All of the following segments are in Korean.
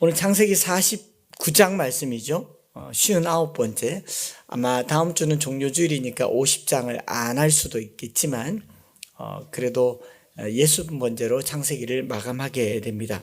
오늘 창세기 49장 말씀이죠. 59번째. 아마 다음 주는 종료주일이니까 50장을 안 할 수도 있겠지만 그래도 60번째로 창세기를 마감하게 됩니다.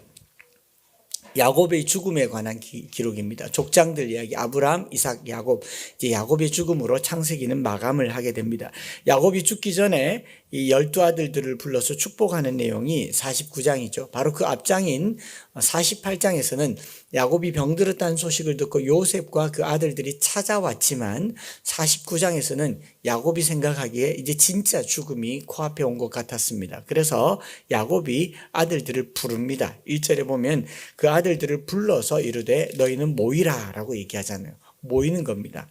야곱의 죽음에 관한 기록입니다. 족장들 이야기, 아브라함, 이삭, 야곱. 이제 야곱의 죽음으로 창세기는 마감을 하게 됩니다. 야곱이 죽기 전에 이 12아들들을 불러서 축복하는 내용이 49장이죠. 바로 그 앞장인 48장에서는 야곱이 병들었다는 소식을 듣고 요셉과 그 아들들이 찾아왔지만 49장에서는 야곱이 생각하기에 이제 진짜 죽음이 코앞에 온 것 같았습니다. 그래서 야곱이 아들들을 부릅니다. 1절에 보면 그 아들들을 불러서 이르되 너희는 모이라 라고 얘기하잖아요. 모이는 겁니다.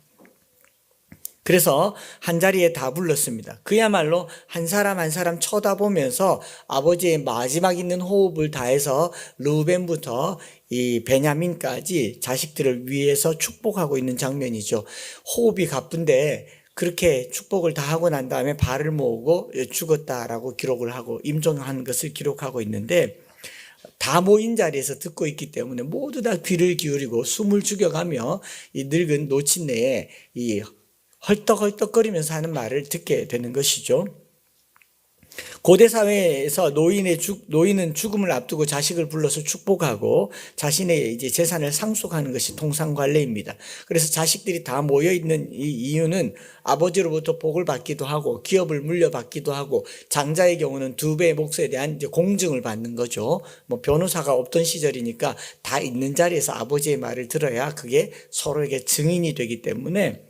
그래서 한자리에 다 불렀습니다. 그야말로 한 사람 한 사람 쳐다보면서 아버지의 마지막 있는 호흡을 다해서 루벤부터 이 베냐민까지 자식들을 위해서 축복하고 있는 장면이죠. 호흡이 가쁜데 그렇게 축복을 다 하고 난 다음에 발을 모으고 죽었다라고 기록을 하고 임종한 것을 기록하고 있는데, 다 모인 자리에서 듣고 있기 때문에 모두 다 귀를 기울이고 숨을 죽여가며 이 늙은 노친네에 이 헐떡헐떡거리면서 하는 말을 듣게 되는 것이죠. 고대 사회에서 노인은 죽음을 앞두고 자식을 불러서 축복하고 자신의 이제 재산을 상속하는 것이 통상관례입니다. 그래서 자식들이 다 모여 있는 이 이유는 아버지로부터 복을 받기도 하고 기업을 물려받기도 하고 장자의 경우는 2배의 몫에 대한 이제 공증을 받는 거죠. 뭐 변호사가 없던 시절이니까 다 있는 자리에서 아버지의 말을 들어야 그게 서로에게 증인이 되기 때문에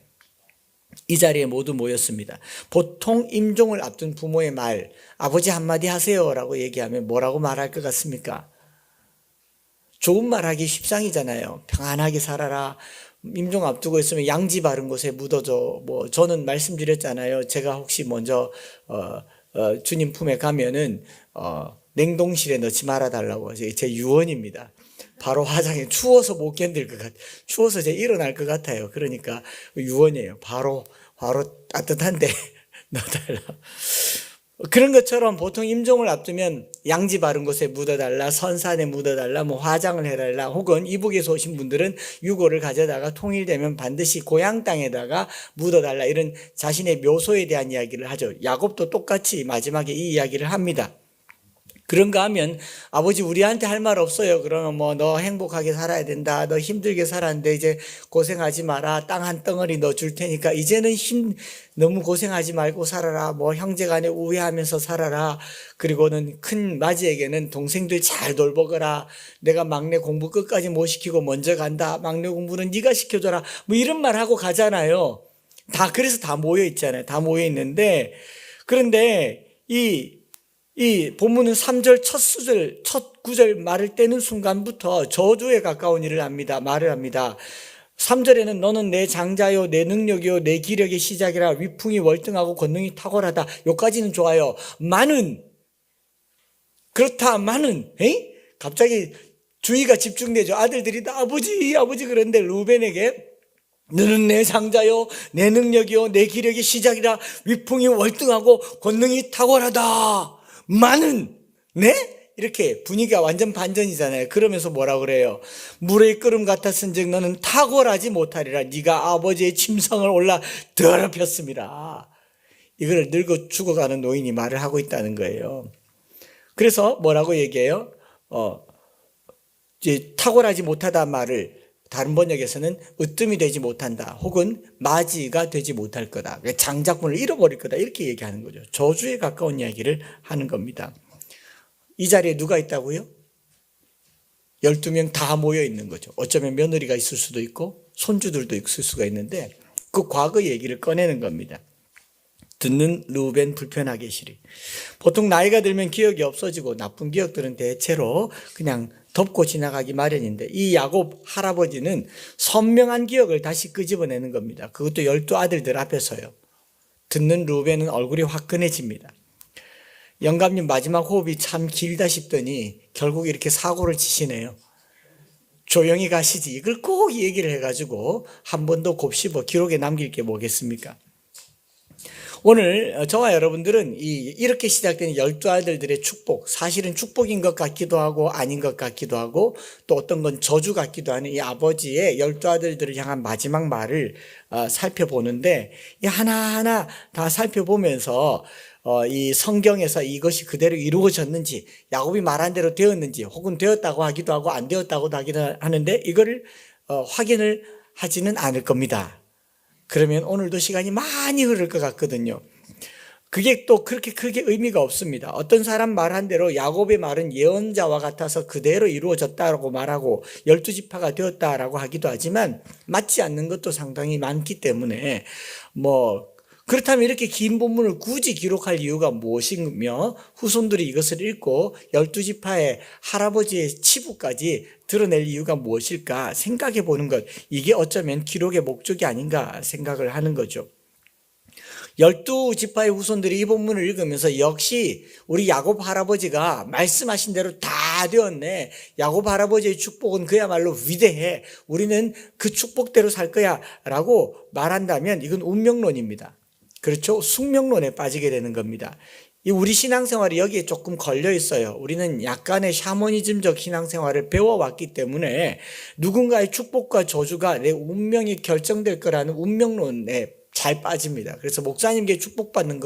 이 자리에 모두 모였습니다. 보통 임종을 앞둔 부모의 말, 아버지 한마디 하세요 라고 얘기하면 뭐라고 말할 것 같습니까? 좋은 말하기 십상이잖아요. 평안하게 살아라. 임종 앞두고 있으면 양지 바른 곳에 묻어줘. 뭐 저는 말씀드렸잖아요. 제가 혹시 먼저 주님 품에 가면은 냉동실에 넣지 말아달라고. 제 유언입니다. 바로 화장해. 추워서 못 견딜 것 같아요. 추워서 제가 일어날 것 같아요. 그러니까 유언이에요. 바로 따뜻한데 넣어달라. 그런 것처럼 보통 임종을 앞두면 양지 바른 곳에 묻어달라, 선산에 묻어달라, 뭐 화장을 해달라, 혹은 이북에서 오신 분들은 유골을 가져다가 통일되면 반드시 고향 땅에다가 묻어달라, 이런 자신의 묘소에 대한 이야기를 하죠. 야곱도 똑같이 마지막에 이 이야기를 합니다. 그런가 하면 아버지 우리한테 할 말 없어요. 그러면 뭐 너 행복하게 살아야 된다. 너 힘들게 살았는데 이제 고생하지 마라. 땅 한 덩어리 너 줄 테니까 이제는 너무 고생하지 말고 살아라. 뭐 형제간에 우애하면서 살아라. 그리고는 큰 마지에게는 동생들 잘 돌보거라. 내가 막내 공부 끝까지 못 시키고 먼저 간다. 막내 공부는 네가 시켜줘라. 뭐 이런 말 하고 가잖아요. 그래서 다 모여 있잖아요. 다 모여 있는데, 그런데 이 본문은 3절 첫 구절 말을 떼는 순간부터 저주에 가까운 말을 합니다. 3절에는 너는 내 장자요, 내 능력이요, 내 기력의 시작이라. 위풍이 월등하고 권능이 탁월하다. 여기까지는 좋아요. 그렇다마는 갑자기 주의가 집중되죠. 아들들이 다 아버지 그런데 루벤에게 너는 내 장자요, 내 능력이요, 내 기력의 시작이라. 위풍이 월등하고 권능이 탁월하다. 이렇게 분위기가 완전 반전이잖아요. 그러면서 뭐라 그래요? 물의 끓음 같았은즉 너는 탁월하지 못하리라. 네가 아버지의 침상을 올라 더럽혔습니다. 이걸 늙어 죽어가는 노인이 말을 하고 있다는 거예요. 그래서 뭐라고 얘기해요? 이제 탁월하지 못하다 말을 다른 번역에서는 으뜸이 되지 못한다, 혹은 마지가 되지 못할 거다, 장작분을 잃어버릴 거다, 이렇게 얘기하는 거죠. 저주에 가까운 이야기를 하는 겁니다. 이 자리에 누가 있다고요? 12명 다 모여 있는 거죠. 어쩌면 며느리가 있을 수도 있고 손주들도 있을 수가 있는데 그 과거 얘기를 꺼내는 겁니다. 듣는 루벤 불편하게 시리. 보통 나이가 들면 기억이 없어지고 나쁜 기억들은 대체로 그냥 덮고 지나가기 마련인데, 이 야곱 할아버지는 선명한 기억을 다시 끄집어내는 겁니다. 그것도 12아들들 앞에서요. 듣는 루벤은 얼굴이 화끈해집니다. 영감님 마지막 호흡이 참 길다 싶더니 결국 이렇게 사고를 치시네요. 조용히 가시지. 이걸 꼭 얘기를 해가지고 한 번 더 곱씹어 기록에 남길 게 뭐겠습니까? 오늘 저와 여러분들은 이렇게 시작된 12아들들의 축복, 사실은 축복인 것 같기도 하고 아닌 것 같기도 하고 또 어떤 건 저주 같기도 하는 이 아버지의 12아들들을 향한 마지막 말을 살펴보는데, 이 하나하나 다 살펴보면서 이 성경에서 이것이 그대로 이루어졌는지, 야곱이 말한 대로 되었는지, 혹은 되었다고 하기도 하고 안 되었다고 하기도 하는데, 이거를 확인을 하지는 않을 겁니다. 그러면 오늘도 시간이 많이 흐를 것 같거든요. 그게 또 그렇게 크게 의미가 없습니다. 어떤 사람 말한 대로 야곱의 말은 예언자와 같아서 그대로 이루어졌다라고 말하고 12지파가 되었다라고 하기도 하지만 맞지 않는 것도 상당히 많기 때문에 그렇다면 이렇게 긴 본문을 굳이 기록할 이유가 무엇이며 후손들이 이것을 읽고 12지파의 할아버지의 치부까지 드러낼 이유가 무엇일까 생각해 보는 것, 이게 어쩌면 기록의 목적이 아닌가 생각을 하는 거죠. 12지파의 후손들이 이 본문을 읽으면서 역시 우리 야곱 할아버지가 말씀하신 대로 다 되었네, 야곱 할아버지의 축복은 그야말로 위대해, 우리는 그 축복대로 살 거야 라고 말한다면 이건 운명론입니다. 그렇죠? 숙명론에 빠지게 되는 겁니다. 우리 신앙생활이 여기에 조금 걸려 있어요. 우리는 약간의 샤머니즘적 신앙생활을 배워왔기 때문에 누군가의 축복과 저주가 내 운명이 결정될 거라는 운명론에 잘 빠집니다. 그래서 목사님께 축복받는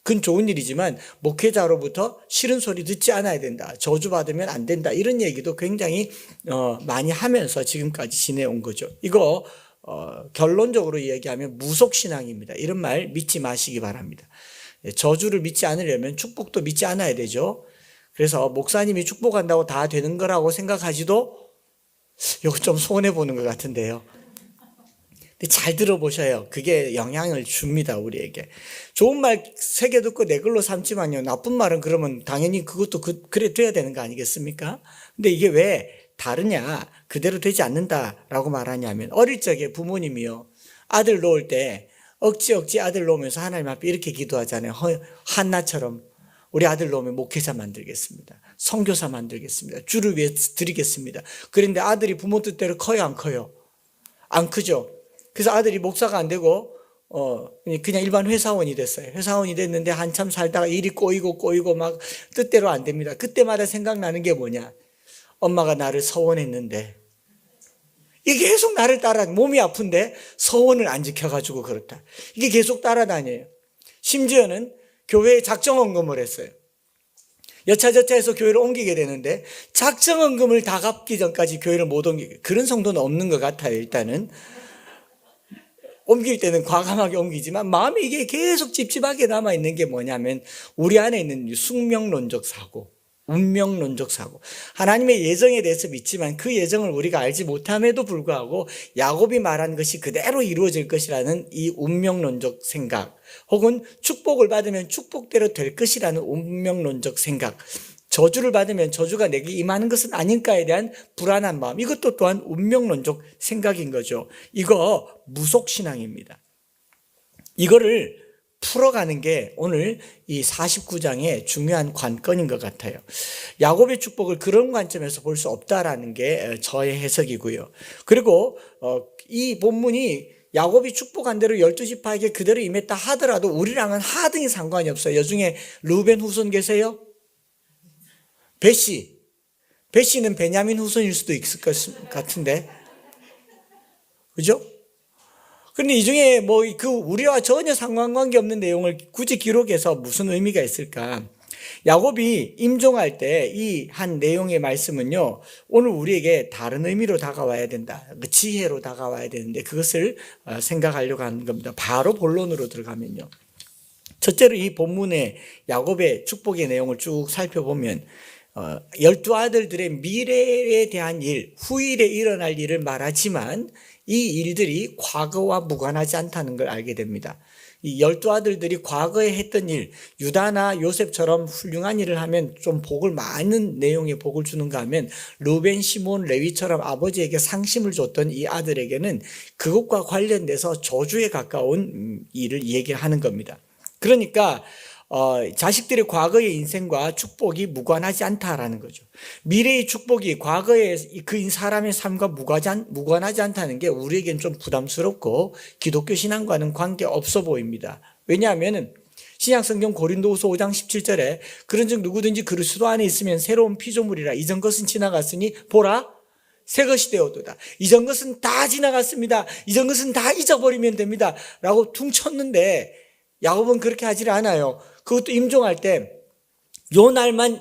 그건 좋은 일이지만 목회자로부터 싫은 소리 듣지 않아야 된다, 저주받으면 안 된다, 이런 얘기도 굉장히 많이 하면서 지금까지 지내온 거죠. 이거 결론적으로 얘기하면 무속신앙입니다. 이런 말 믿지 마시기 바랍니다. 저주를 믿지 않으려면 축복도 믿지 않아야 되죠. 그래서 목사님이 축복한다고 다 되는 거라고 생각하지도 이거 좀 손해보는 것 같은데요. 근데 잘 들어보셔요. 그게 영향을 줍니다, 우리에게. 좋은 말 3개 듣고 내 걸로 삼지만요, 나쁜 말은 그러면 당연히 그것도 그래 돼야 되는 거 아니겠습니까? 근데 이게 왜 다르냐, 그대로 되지 않는다라고 말하냐면, 어릴 적에 부모님이요, 아들 놓을 때 억지 아들 놓으면서 하나님 앞에 이렇게 기도하잖아요. 한나처럼 우리 아들 놓으면 목회자 만들겠습니다, 선교사 만들겠습니다, 주를 위해 드리겠습니다. 그런데 아들이 부모 뜻대로 커요, 안 커요? 안 크죠. 그래서 아들이 목사가 안 되고 그냥 일반 회사원이 됐어요. 회사원이 됐는데 한참 살다가 일이 꼬이고 막 뜻대로 안 됩니다. 그때마다 생각나는 게 뭐냐, 엄마가 나를 서원했는데, 이게 계속 나를 몸이 아픈데 서원을 안 지켜가지고 그렇다, 이게 계속 따라다녀요. 심지어는 교회에 작정헌금을 했어요. 여차저차해서 교회를 옮기게 되는데 작정헌금을 다 갚기 전까지 교회를 못 옮기게, 그런 성도는 없는 것 같아요. 일단은 옮길 때는 과감하게 옮기지만 마음에 이게 계속 찝찝하게 남아있는 게 뭐냐면 우리 안에 있는 숙명론적 사고, 운명론적 사고, 하나님의 예정에 대해서 믿지만 그 예정을 우리가 알지 못함에도 불구하고 야곱이 말한 것이 그대로 이루어질 것이라는 이 운명론적 생각, 혹은 축복을 받으면 축복대로 될 것이라는 운명론적 생각, 저주를 받으면 저주가 내게 임하는 것은 아닐까에 대한 불안한 마음, 이것도 또한 운명론적 생각인 거죠. 이거 무속신앙입니다. 이거를 풀어가는 게 오늘 이 49장의 중요한 관건인 것 같아요. 야곱의 축복을 그런 관점에서 볼 수 없다라는 게 저의 해석이고요. 그리고 이 본문이 야곱이 축복한 대로 12지파에게 그대로 임했다 하더라도 우리랑은 하등이 상관이 없어요. 여중에 루벤 후손 계세요? 베시는 베냐민 후손일 수도 있을 것 같은데, 그죠? 그런데 이 중에 우리와 전혀 상관관계 없는 내용을 굳이 기록해서 무슨 의미가 있을까? 야곱이 임종할 때 이 한 내용의 말씀은요, 오늘 우리에게 다른 의미로 다가와야 된다, 지혜로 다가와야 되는데 그것을 생각하려고 하는 겁니다. 바로 본론으로 들어가면요, 첫째로 이 본문의 야곱의 축복의 내용을 쭉 살펴보면 12아들들의 미래에 대한 일, 후일에 일어날 일을 말하지만 이 일들이 과거와 무관하지 않다는 걸 알게 됩니다. 이 12아들들이 과거에 했던 일, 유다나 요셉처럼 훌륭한 일을 하면 좀 복을, 많은 내용의 복을 주는가 하면 루벤, 시몬, 레위처럼 아버지에게 상심을 줬던 이 아들에게는 그것과 관련돼서 저주에 가까운 일을 얘기하는 겁니다. 그러니까 자식들의 과거의 인생과 축복이 무관하지 않다라는 거죠. 미래의 축복이 과거의 그 사람의 삶과 무관하지 않다는 게 우리에겐 좀 부담스럽고 기독교 신앙과는 관계없어 보입니다. 왜냐하면 신약성경 고린도후서 5장 17절에 그런즉 누구든지 그리스도 안에 있으면 새로운 피조물이라 이전 것은 지나갔으니 보라 새 것이 되었도다. 이전 것은 다 지나갔습니다. 이전 것은 다 잊어버리면 됩니다. 라고 퉁쳤는데 야곱은 그렇게 하질 않아요. 그것도 임종할 때 요 날만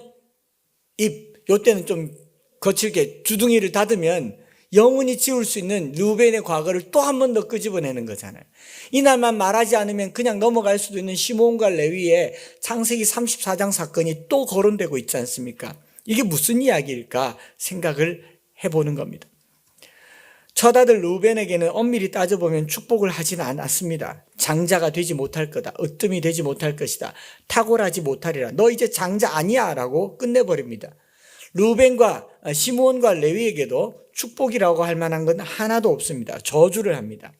요 때는 좀 거칠게 주둥이를 닫으면 영원히 지울 수 있는 르우벤의 과거를 또 한 번 더 끄집어내는 거잖아요. 이날만 말하지 않으면 그냥 넘어갈 수도 있는 시므온과 레위의 창세기 34장 사건이 또 거론되고 있지 않습니까? 이게 무슨 이야기일까 생각을 해보는 겁니다. 첫 아들 르우벤에게는 엄밀히 따져보면 축복을 하지는 않았습니다. 장자가 되지 못할 거다. 으뜸이 되지 못할 것이다. 탁월하지 못하리라. 너 이제 장자 아니야 라고 끝내버립니다. 르우벤과 시므온과 레위에게도 축복이라고 할 만한 건 하나도 없습니다. 저주를 합니다.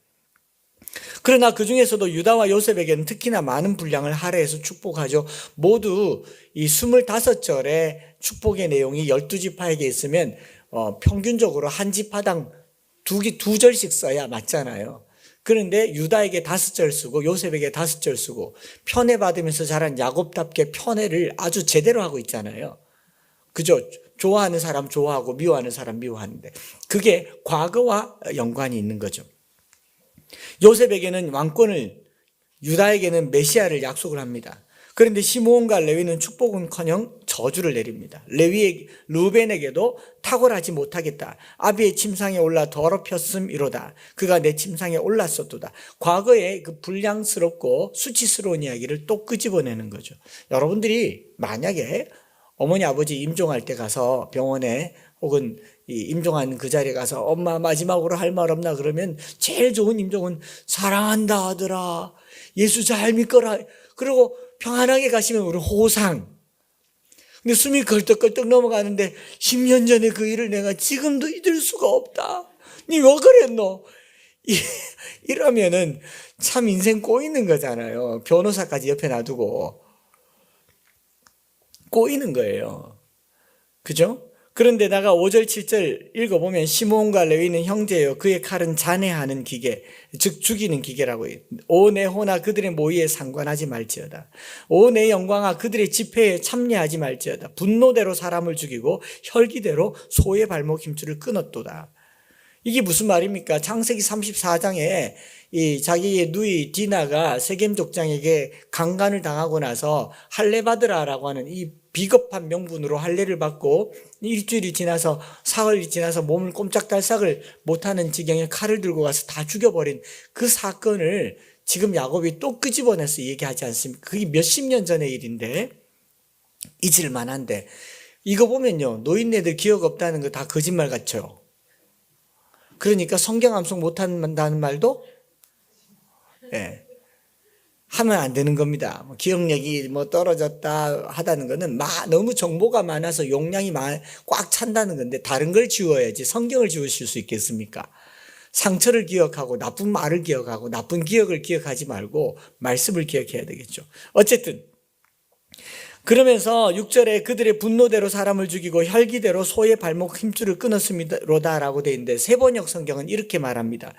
그러나 그 중에서도 유다와 요셉에게는 특히나 많은 분량을 할애해서 축복하죠. 모두 이 25절의 축복의 내용이 12지파에게 있으면 평균적으로 한 지파당 두 절씩 써야 맞잖아요. 그런데 유다에게 5절 쓰고 요셉에게 5절 쓰고 편애받으면서 자란 야곱답게 편애를 아주 제대로 하고 있잖아요. 그죠? 좋아하는 사람 좋아하고 미워하는 사람 미워하는데 그게 과거와 연관이 있는 거죠. 요셉에게는 왕권을, 유다에게는 메시아를 약속을 합니다. 그런데 시므온과 레위는 축복은커녕 저주를 내립니다. 르우벤에게도 탁월하지 못하겠다. 아비의 침상에 올라 더럽혔음이로다. 그가 내 침상에 올랐었도다. 과거의 그 불량스럽고 수치스러운 이야기를 또 끄집어내는 거죠. 여러분들이 만약에 어머니 아버지 임종할 때 가서 병원에 혹은 임종한 그 자리에 가서 엄마 마지막으로 할 말 없나 그러면 제일 좋은 임종은 사랑한다 하더라. 예수 잘 믿거라. 그리고 평안하게 가시면 우리 호상. 근데 숨이 걸떡걸떡 넘어가는데 10년 전에 그 일을 내가 지금도 잊을 수가 없다. 니 왜 그랬노? 이러면은 참 인생 꼬이는 거잖아요. 변호사까지 옆에 놔두고 꼬이는 거예요. 그죠? 그런데다가 5절 7절 읽어보면 시므온과 레위는 형제요 그의 칼은 잔해하는 기계 즉 죽이는 기계라고 해요. 오 내 호나 그들의 모의에 상관하지 말지어다. 오 내 영광아 그들의 집회에 참여하지 말지어다. 분노대로 사람을 죽이고 혈기대로 소의 발목 힘줄을 끊었도다. 이게 무슨 말입니까? 창세기 34장에 이 자기의 누이 디나가 세겜 족장에게 강간을 당하고 나서 할례 받으라라고 하는 이 비겁한 명분으로 할례를 받고 일주일이 지나서 사흘이 지나서 몸을 꼼짝달싹을 못하는 지경에 칼을 들고 가서 다 죽여버린 그 사건을 지금 야곱이 또 끄집어내서 얘기하지 않습니까? 그게 몇십 년 전의 일인데 잊을 만한데 이거 보면요 노인네들 기억 없다는 거 다 거짓말 같죠. 그러니까 성경 암송 못한다는 말도 하면 안 되는 겁니다. 기억력이 떨어졌다 하다는 거는 너무 정보가 많아서 용량이 꽉 찬다는 건데 다른 걸 지워야지 성경을 지우실 수 있겠습니까? 상처를 기억하고 나쁜 말을 기억하고 나쁜 기억을 기억하지 말고 말씀을 기억해야 되겠죠. 어쨌든 그러면서 6절에 그들의 분노대로 사람을 죽이고 혈기대로 소의 발목 힘줄을 끊었음이로다 라고 되어 있는데 세번역 성경은 이렇게 말합니다.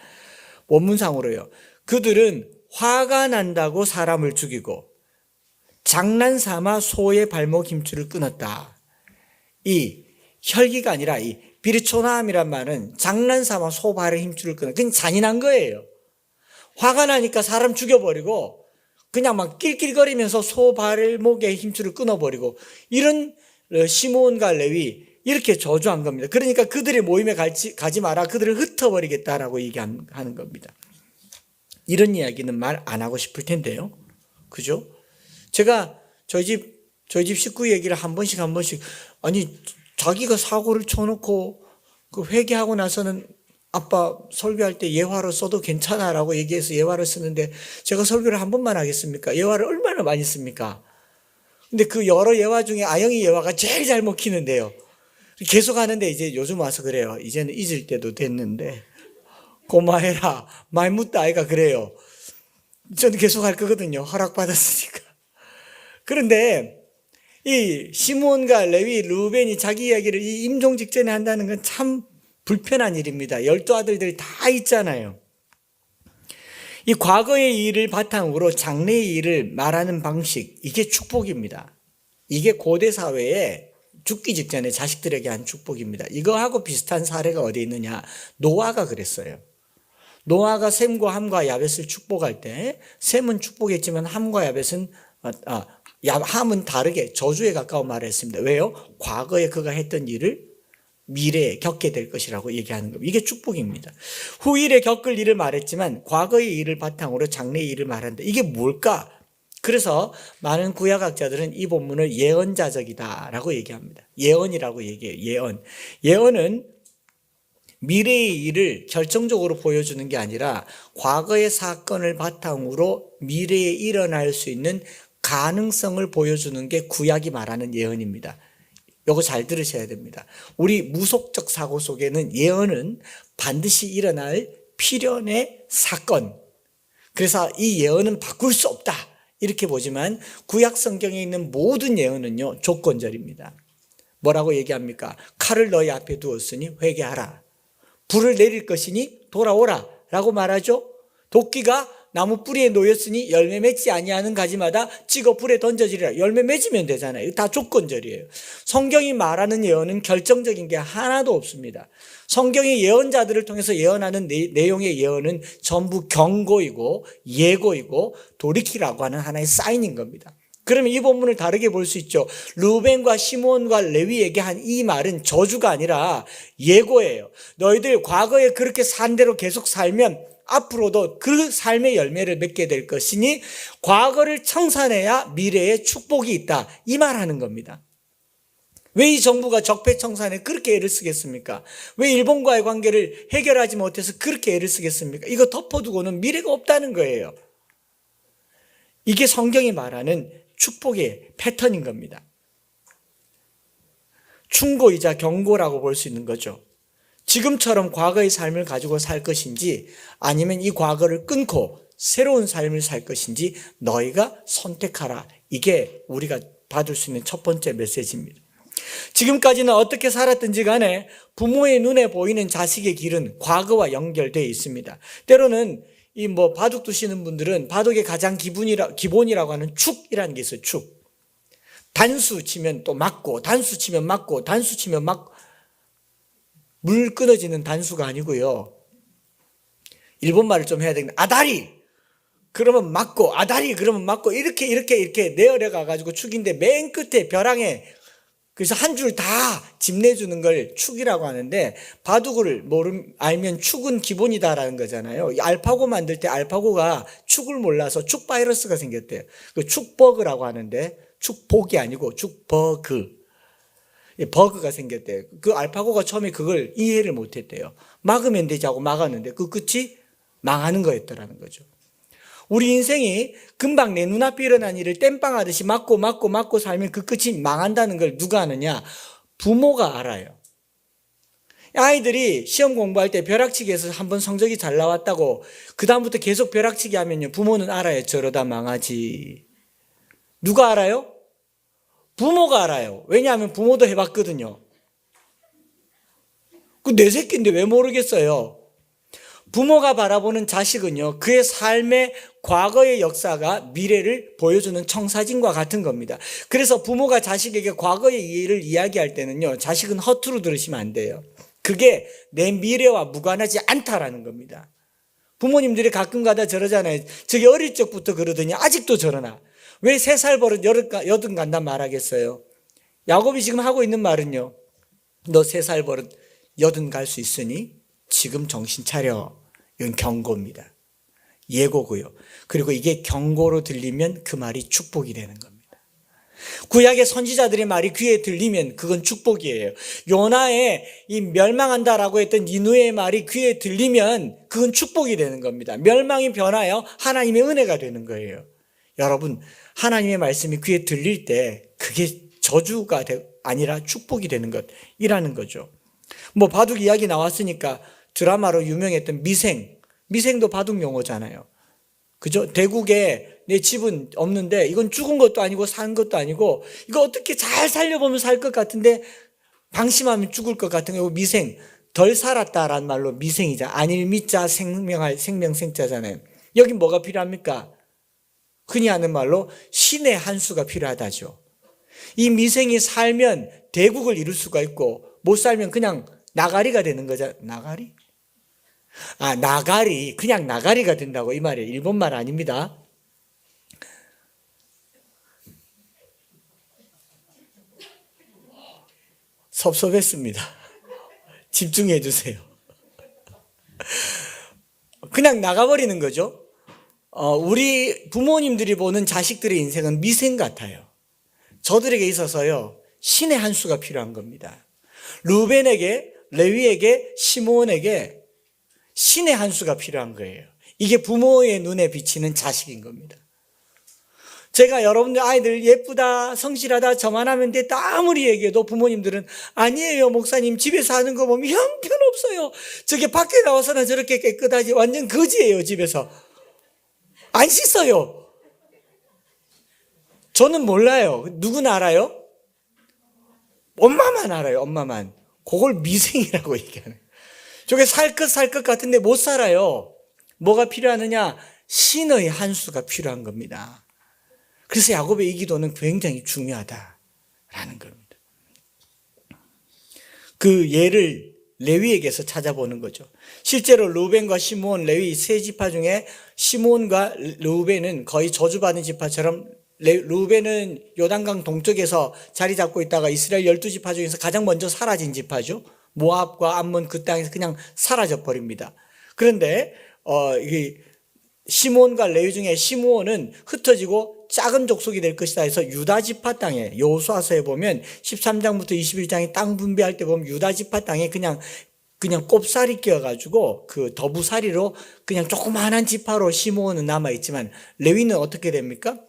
원문상으로요. 그들은 화가 난다고 사람을 죽이고 장난삼아 소의 발목 힘줄을 끊었다. 이 혈기가 아니라 이 비르초나함이란 말은 장난삼아 소 발의 힘줄을 끊어. 그냥 잔인한 거예요. 화가 나니까 사람 죽여버리고 그냥 막 낄낄거리면서 소 발목의 힘줄을 끊어버리고 이런 시므온과 레위 이렇게 저주한 겁니다. 그러니까 그들의 모임에 가지 마라. 그들을 흩어버리겠다라고 얘기하는 겁니다. 이런 이야기는 말 안 하고 싶을 텐데요. 그죠? 제가 저희 집 식구 얘기를 한 번씩 아니 자기가 사고를 쳐놓고 그 회개하고 나서는 아빠 설교할 때 예화로 써도 괜찮아라고 얘기해서 예화를 쓰는데 제가 설교를 한 번만 하겠습니까? 예화를 얼마나 많이 씁니까? 근데 그 여러 예화 중에 아영이 예화가 제일 잘 먹히는데요. 계속 하는데 이제 요즘 와서 그래요. 이제는 잊을 때도 됐는데 고마해라. 말 묻다 아이가 그래요. 저는 계속 할 거거든요. 허락받았으니까. 그런데 이 시므온과 레위, 르우벤이 자기 이야기를 이 임종 직전에 한다는 건 참 불편한 일입니다. 12 아들들 다 있잖아요. 이 과거의 일을 바탕으로 장래의 일을 말하는 방식, 이게 축복입니다. 이게 고대 사회에 죽기 직전에 자식들에게 한 축복입니다. 이거하고 비슷한 사례가 어디 있느냐? 노아가 그랬어요. 노아가 셈과 함과 야벳을 축복할 때 셈은 축복했지만 함과 야벳은 함은 다르게 저주에 가까운 말을 했습니다. 왜요? 과거에 그가 했던 일을 미래에 겪게 될 것이라고 얘기하는 겁니다. 이게 축복입니다. 후일에 겪을 일을 말했지만 과거의 일을 바탕으로 장래의 일을 말한다. 이게 뭘까? 그래서 많은 구약학자들은 이 본문을 예언자적이다라고 얘기합니다. 예언이라고 얘기해요. 예언. 예언은 미래의 일을 결정적으로 보여주는 게 아니라 과거의 사건을 바탕으로 미래에 일어날 수 있는 가능성을 보여주는 게 구약이 말하는 예언입니다. 이거 잘 들으셔야 됩니다. 우리 무속적 사고 속에는 예언은 반드시 일어날 필연의 사건. 그래서 이 예언은 바꿀 수 없다. 이렇게 보지만 구약 성경에 있는 모든 예언은요, 조건절입니다. 뭐라고 얘기합니까? 칼을 너희 앞에 두었으니 회개하라. 불을 내릴 것이니 돌아오라 라고 말하죠. 도끼가 나무 뿌리에 놓였으니 열매 맺지 아니하는 가지마다 찍어 불에 던져지리라. 열매 맺으면 되잖아요. 다 조건절이에요. 성경이 말하는 예언은 결정적인 게 하나도 없습니다. 성경의 예언자들을 통해서 예언하는 내용의 예언은 전부 경고이고 예고이고 돌이키라고 하는 하나의 사인인 겁니다. 그러면 이 본문을 다르게 볼 수 있죠. 루벤과 시몬과 레위에게 한 이 말은 저주가 아니라 예고예요. 너희들 과거에 그렇게 산 대로 계속 살면 앞으로도 그 삶의 열매를 맺게 될 것이니 과거를 청산해야 미래에 축복이 있다. 이 말하는 겁니다. 왜 이 정부가 적폐청산에 그렇게 애를 쓰겠습니까? 왜 일본과의 관계를 해결하지 못해서 그렇게 애를 쓰겠습니까? 이거 덮어두고는 미래가 없다는 거예요. 이게 성경이 말하는 축복의 패턴인 겁니다. 충고이자 경고라고 볼 수 있는 거죠. 지금처럼 과거의 삶을 가지고 살 것인지 아니면 이 과거를 끊고 새로운 삶을 살 것인지 너희가 선택하라. 이게 우리가 받을 수 있는 첫 번째 메시지입니다. 지금까지는 어떻게 살았든지 간에 부모의 눈에 보이는 자식의 길은 과거와 연결되어 있습니다. 때로는 바둑 두시는 분들은 바둑의 가장 기본이라고 하는 축이라는 게 있어요. 축. 단수 치면 또 맞고, 단수 치면 맞고, 단수 치면 맞고. 물 끊어지는 단수가 아니고요. 일본말을 좀 해야 되겠네. 아다리! 그러면 맞고, 아다리! 그러면 맞고, 이렇게 내어려 가가지고 축인데 맨 끝에 벼랑에 그래서 한 줄 다 짚내주는 걸 축이라고 하는데 바둑을 알면 축은 기본이다라는 거잖아요. 알파고 만들 때 알파고가 축을 몰라서 축 바이러스가 생겼대요. 그 축버그라고 하는데 축복이 아니고 축버그. 버그가 생겼대요. 그 알파고가 처음에 그걸 이해를 못했대요. 막으면 되지 하고 막았는데 그 끝이 망하는 거였더라는 거죠. 우리 인생이 금방 내 눈앞에 일어난 일을 땜빵하듯이 맞고 살면 그 끝이 망한다는 걸 누가 아느냐? 부모가 알아요. 아이들이 시험 공부할 때 벼락치기에서 한번 성적이 잘 나왔다고 그 다음부터 계속 벼락치기 하면요, 부모는 알아요. 저러다 망하지. 누가 알아요? 부모가 알아요. 왜냐하면 부모도 해봤거든요. 그 내 새끼인데 왜 모르겠어요? 부모가 바라보는 자식은요, 그의 삶의 과거의 역사가 미래를 보여주는 청사진과 같은 겁니다. 그래서 부모가 자식에게 과거의 일을 이야기할 때는요, 자식은 허투루 들으시면 안 돼요. 그게 내 미래와 무관하지 않다라는 겁니다. 부모님들이 가끔 가다 저러잖아요. 저기 어릴 적부터 그러더니 아직도 저러나. 왜 3살 버릇 여든 간단 말하겠어요? 야곱이 지금 하고 있는 말은요, 너 3살 버릇 여든 갈 수 있으니 지금 정신 차려. 이건 경고입니다. 예고고요. 그리고 이게 경고로 들리면 그 말이 축복이 되는 겁니다. 구약의 선지자들의 말이 귀에 들리면 그건 축복이에요. 요나의 이 멸망한다라고 했던 니느웨의 말이 귀에 들리면 그건 축복이 되는 겁니다. 멸망이 변하여 하나님의 은혜가 되는 거예요. 여러분, 하나님의 말씀이 귀에 들릴 때 그게 저주가 아니라 축복이 되는 것이라는 거죠. 바둑 이야기 나왔으니까 드라마로 유명했던 미생도 바둑 용어잖아요. 그죠? 대국에 내 집은 없는데 이건 죽은 것도 아니고 산 것도 아니고 이거 어떻게 잘 살려보면 살 것 같은데 방심하면 죽을 것 같은 거 미생, 덜 살았다라는 말로 미생이자 안일 미자 생명할 생명생자잖아요. 여기 뭐가 필요합니까? 흔히 하는 말로 신의 한 수가 필요하다죠. 이 미생이 살면 대국을 이룰 수가 있고 못 살면 그냥 나가리가 되는 거죠. 나가리? 나가리. 그냥 나가리가 된다고 이 말이에요. 일본말 아닙니다. 섭섭했습니다. 집중해 주세요. 그냥 나가버리는 거죠. 우리 부모님들이 보는 자식들의 인생은 미생 같아요. 저들에게 있어서요, 신의 한 수가 필요한 겁니다. 루벤에게, 레위에게, 시므온에게 신의 한 수가 필요한 거예요. 이게 부모의 눈에 비치는 자식인 겁니다. 제가 여러분들 아이들 예쁘다, 성실하다, 저만 하면 됐다 아무리 얘기해도 부모님들은 아니에요 목사님, 집에서 하는 거 보면 형편없어요. 저게 밖에 나와서는 저렇게 깨끗하지 완전 거지예요. 집에서 안 씻어요. 저는 몰라요. 누구나 알아요? 엄마만 알아요. 엄마만. 그걸 미생이라고 얘기하는. 저게 살 것 같은데 못 살아요. 뭐가 필요하느냐? 신의 한 수가 필요한 겁니다. 그래서 야곱의 이 기도는 굉장히 중요하다라는 겁니다. 그 예를 레위에게서 찾아보는 거죠. 실제로 르우벤과 시므온, 레위 세 지파 중에 시므온과 르우벤은 거의 저주받은 지파처럼, 르우벤은 요단강 동쪽에서 자리 잡고 있다가 이스라엘 12지파 중에서 가장 먼저 사라진 지파죠. 모압과 암몬 그 땅에서 그냥 사라져 버립니다. 그런데 시므온과 레위 중에 시므온은 흩어지고 작은 족속이 될 것이다 해서 유다 지파 땅에, 여호수아서에 보면 13장부터 21장에 땅 분배할 때 보면 유다 지파 땅에 그냥 꼽살이 끼어가지고 그 더부살이로 그냥 조그마한 지파로 시므온은 남아있지만 레위는 어떻게 됩니까?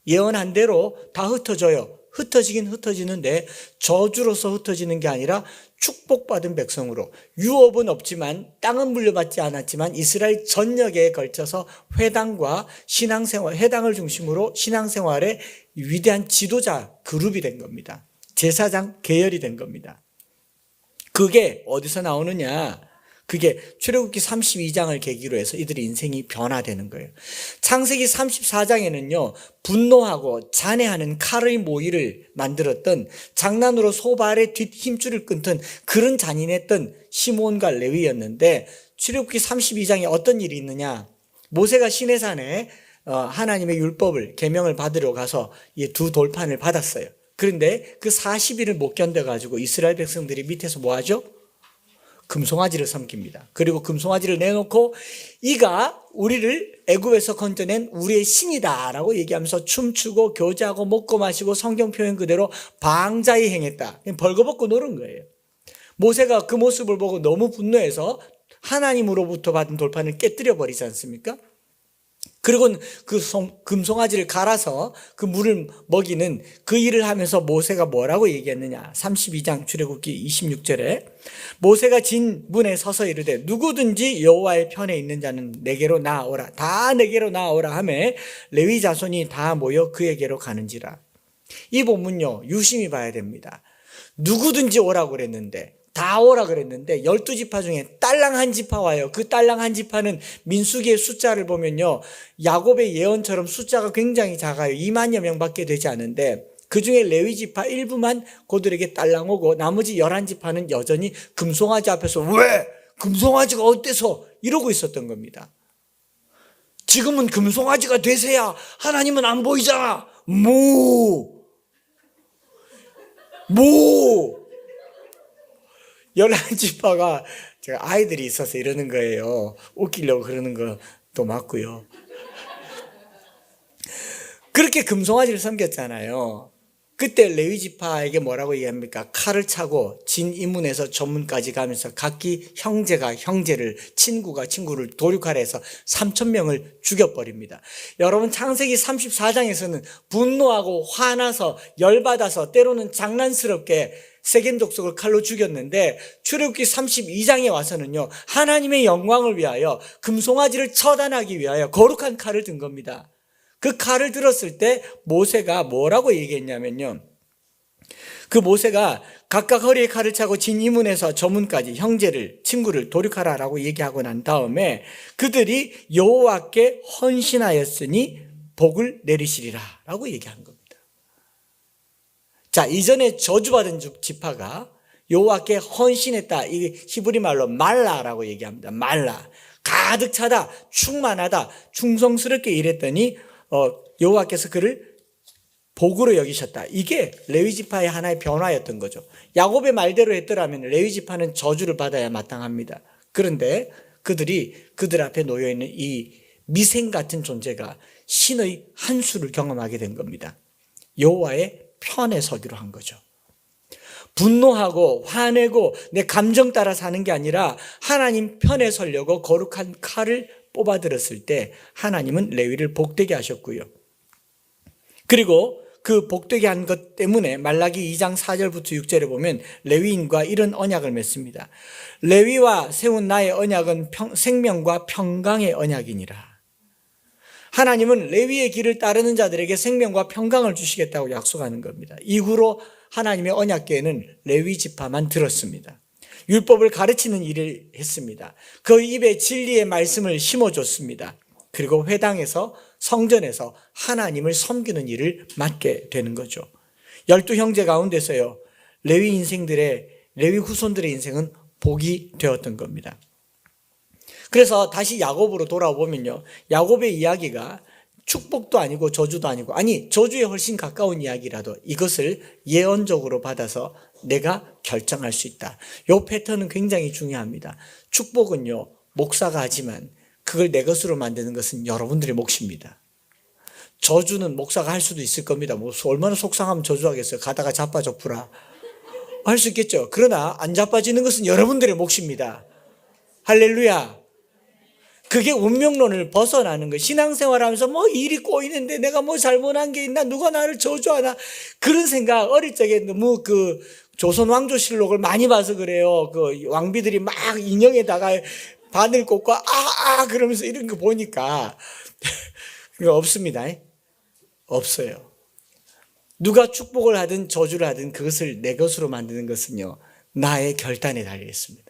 예언한 대로 다 흩어져요. 흩어지긴 흩어지는데 저주로서 흩어지는 게 아니라 축복받은 백성으로, 유업은 없지만 땅은 물려받지 않았지만 이스라엘 전역에 걸쳐서 회당과 신앙생활, 회당을 중심으로 신앙생활의 위대한 지도자 그룹이 된 겁니다. 제사장 계열이 된 겁니다. 그게 어디서 나오느냐? 그게 출애굽기 32장을 계기로 해서 이들의 인생이 변화되는 거예요. 창세기 34장에는요, 분노하고 잔해하는 칼의 모이를 만들었던, 장난으로 소발의 뒷 힘줄을 끊던 그런 잔인했던 시므온과 레위였는데, 출애굽기 32장에 어떤 일이 있느냐? 모세가 시내산에 하나님의 율법을, 계명을 받으러 가서 이 두 돌판을 받았어요. 그런데 그 40일을 못 견뎌가지고 이스라엘 백성들이 밑에서 뭐 하죠? 금송아지를 섬깁니다. 그리고 금송아지를 내놓고 이가 우리를 애굽에서 건져낸 우리의 신이다라고 얘기하면서 춤추고 교제하고 먹고 마시고 성경 표현 그대로 방자히 행했다. 벌거벗고 노는 거예요. 모세가 그 모습을 보고 너무 분노해서 하나님으로부터 받은 돌판을 깨뜨려 버리지 않습니까? 그리고 그 금송아지를 갈아서 그 물을 먹이는 그 일을 하면서 모세가 뭐라고 얘기했느냐? 32장 출애굽기 26절에 모세가 진 문에 서서 이르되 누구든지 여호와의 편에 있는 자는 내게로 나아오라. 다 내게로 나아오라 하매 레위 자손이 다 모여 그에게로 가는지라. 이 본문요, 유심히 봐야 됩니다. 누구든지 오라고 그랬는데, 다 오라 그랬는데 12지파 중에 딸랑 한 지파 와요. 그 딸랑 한 지파는 민수기의 숫자를 보면요, 야곱의 예언처럼 숫자가 굉장히 작아요. 2만여 명밖에 되지 않은데 그 중에 레위 지파 일부만 그들에게 딸랑 오고 나머지 11지파는 여전히 금송아지 앞에서 왜? 금송아지가 어때서? 이러고 있었던 겁니다. 지금은 금송아지가 되세야 하나님은 안 보이잖아. 뭐 11지파가, 제가 아이들이 있어서 이러는 거예요. 웃기려고 그러는 것도 맞고요. 그렇게 금송아지를 섬겼잖아요. 그때 레위지파에게 뭐라고 얘기합니까? 칼을 차고 진 이문에서 저문까지 가면서 각기 형제가 형제를, 친구가 친구를 도륙하래서 3,000명을 죽여버립니다. 여러분, 창세기 34장에서는 분노하고 화나서 열받아서 때로는 장난스럽게 세겜 족속을 칼로 죽였는데 출애굽기 32장에 와서는요, 하나님의 영광을 위하여 금송아지를 처단하기 위하여 거룩한 칼을 든 겁니다. 그 칼을 들었을 때 모세가 뭐라고 얘기했냐면요, 그 모세가 각각 허리에 칼을 차고 진 이문에서 저 문까지 친구를 도륙하라라고 얘기하고 난 다음에 그들이 여호와께 헌신하였으니 복을 내리시리라 라고 얘기한 겁니다. 자, 이전에 저주받은 지파가 여호와께 헌신했다. 이게 히브리 말로 말라라고 얘기합니다. 말라. 가득 차다, 충만하다, 충성스럽게 일했더니 여호와께서 그를 복으로 여기셨다. 이게 레위 지파의 하나의 변화였던 거죠. 야곱의 말대로 했더라면 레위 지파는 저주를 받아야 마땅합니다. 그런데 그들이 그들 앞에 놓여 있는 이 미생 같은 존재가 신의 한 수를 경험하게 된 겁니다. 여호와의 편에 서기로 한 거죠. 분노하고 화내고 내 감정 따라 사는 게 아니라 하나님 편에 서려고 거룩한 칼을 뽑아들었을 때 하나님은 레위를 복되게 하셨고요. 그리고 그 복되게 한 것 때문에 말라기 2장 4절부터 6절에 보면 레위인과 이런 언약을 맺습니다. 레위와 세운 나의 언약은 생명과 평강의 언약이니라. 하나님은 레위의 길을 따르는 자들에게 생명과 평강을 주시겠다고 약속하는 겁니다. 이후로 하나님의 언약궤에는 레위 지파만 들었습니다. 율법을 가르치는 일을 했습니다. 그 입에 진리의 말씀을 심어줬습니다. 그리고 회당에서 성전에서 하나님을 섬기는 일을 맡게 되는 거죠. 12형제 가운데서요, 레위 후손들의 인생은 복이 되었던 겁니다. 그래서 다시 야곱으로 돌아보면요, 야곱의 이야기가 축복도 아니고 저주도 아니고, 아니 저주에 훨씬 가까운 이야기라도 이것을 예언적으로 받아서 내가 결정할 수 있다. 이 패턴은 굉장히 중요합니다. 축복은요, 목사가 하지만 그걸 내 것으로 만드는 것은 여러분들의 몫입니다. 저주는 목사가 할 수도 있을 겁니다. 뭐 얼마나 속상하면 저주하겠어요. 가다가 자빠져프라 할 수 있겠죠. 그러나 안 자빠지는 것은 여러분들의 몫입니다. 할렐루야. 그게 운명론을 벗어나는 거예요. 신앙생활하면서 뭐 일이 꼬이는데 내가 뭐 잘못한 게 있나, 누가 나를 저주하나, 그런 생각 어릴 적에 너무 그 조선 왕조실록을 많이 봐서 그래요. 그 왕비들이 막 인형에다가 바늘 꽂고 그러면서 이런 거 보니까 그거 없습니다. 없어요. 누가 축복을 하든 저주를 하든 그것을 내 것으로 만드는 것은요, 나의 결단에 달려 있습니다.